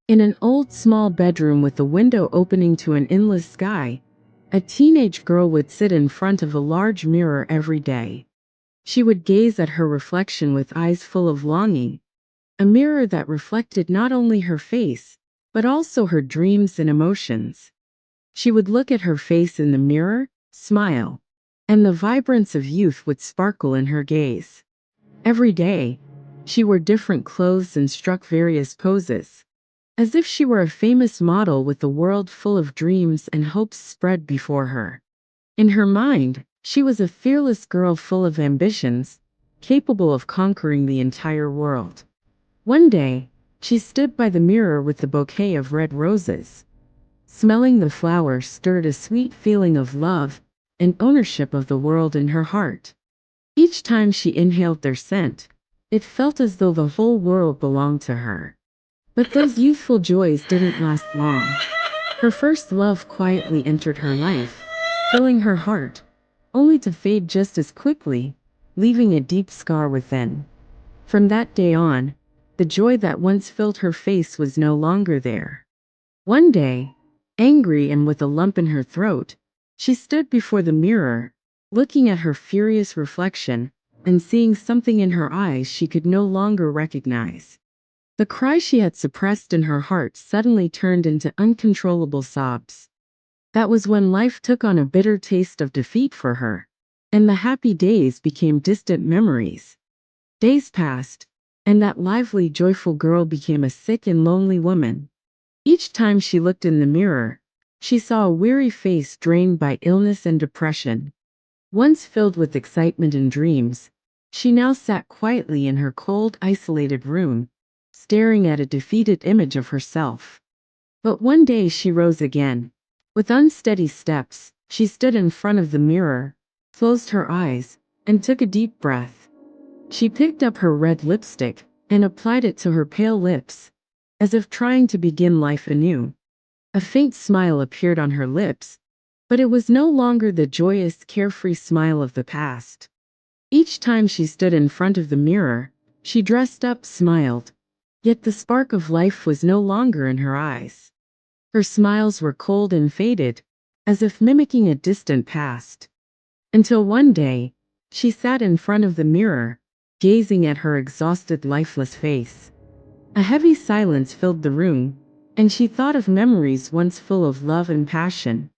In an old small bedroom with a window opening to an endless sky, a teenage girl would sit in front of a large mirror every day. She would gaze at her reflection with eyes full of longing, a mirror that reflected not only her face, but also her dreams and emotions. She would look at her face in the mirror, smile, and the vibrance of youth would sparkle in her gaze. Every day, she wore different clothes and struck various poses, as if she were a famous model with the world full of dreams and hopes spread before her. In her mind, she was a fearless girl full of ambitions, capable of conquering the entire world. One day, she stood by the mirror with the bouquet of red roses. Smelling the flowers stirred a sweet feeling of love and ownership of the world in her heart. Each time she inhaled their scent, it felt as though the whole world belonged to her. But those youthful joys didn't last long. Her first love quietly entered her life, filling her heart, only to fade just as quickly, leaving a deep scar within. From that day on, the joy that once filled her face was no longer there. One day, angry and with a lump in her throat, she stood before the mirror, looking at her furious reflection and seeing something in her eyes she could no longer recognize. The cry she had suppressed in her heart suddenly turned into uncontrollable sobs. That was when life took on a bitter taste of defeat for her, and the happy days became distant memories. Days passed, and that lively, joyful girl became a sick and lonely woman. Each time she looked in the mirror, she saw a weary face drained by illness and depression. Once filled with excitement and dreams, she now sat quietly in her cold, isolated room, staring at a defeated image of herself. But one day she rose again. With unsteady steps, she stood in front of the mirror, closed her eyes, and took a deep breath. She picked up her red lipstick and applied it to her pale lips, as if trying to begin life anew. A faint smile appeared on her lips, but it was no longer the joyous, carefree smile of the past. Each time she stood in front of the mirror, she dressed up, smiled, yet the spark of life was no longer in her eyes. Her smiles were cold and faded, as if mimicking a distant past. Until one day, she sat in front of the mirror, gazing at her exhausted, lifeless face. A heavy silence filled the room, and she thought of memories once full of love and passion.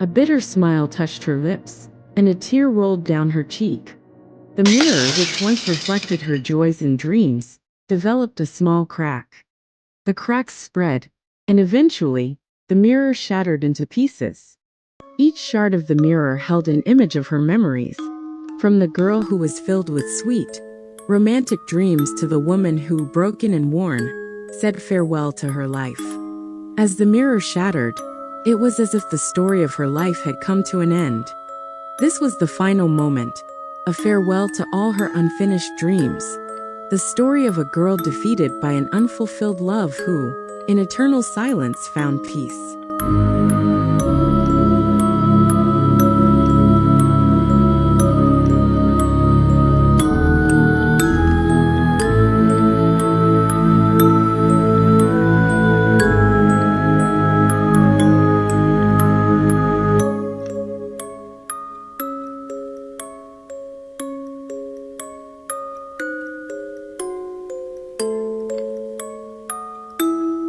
A bitter smile touched her lips, and a tear rolled down her cheek. The mirror, which once reflected her joys and dreams, developed a small crack. The crack spread, and eventually, the mirror shattered into pieces. Each shard of the mirror held an image of her memories, from the girl who was filled with sweet, romantic dreams to the woman who, broken and worn, said farewell to her life. As the mirror shattered, it was as if the story of her life had come to an end. This was the final moment, a farewell to all her unfinished dreams. The story of a girl defeated by an unfulfilled love who, in eternal silence, found peace.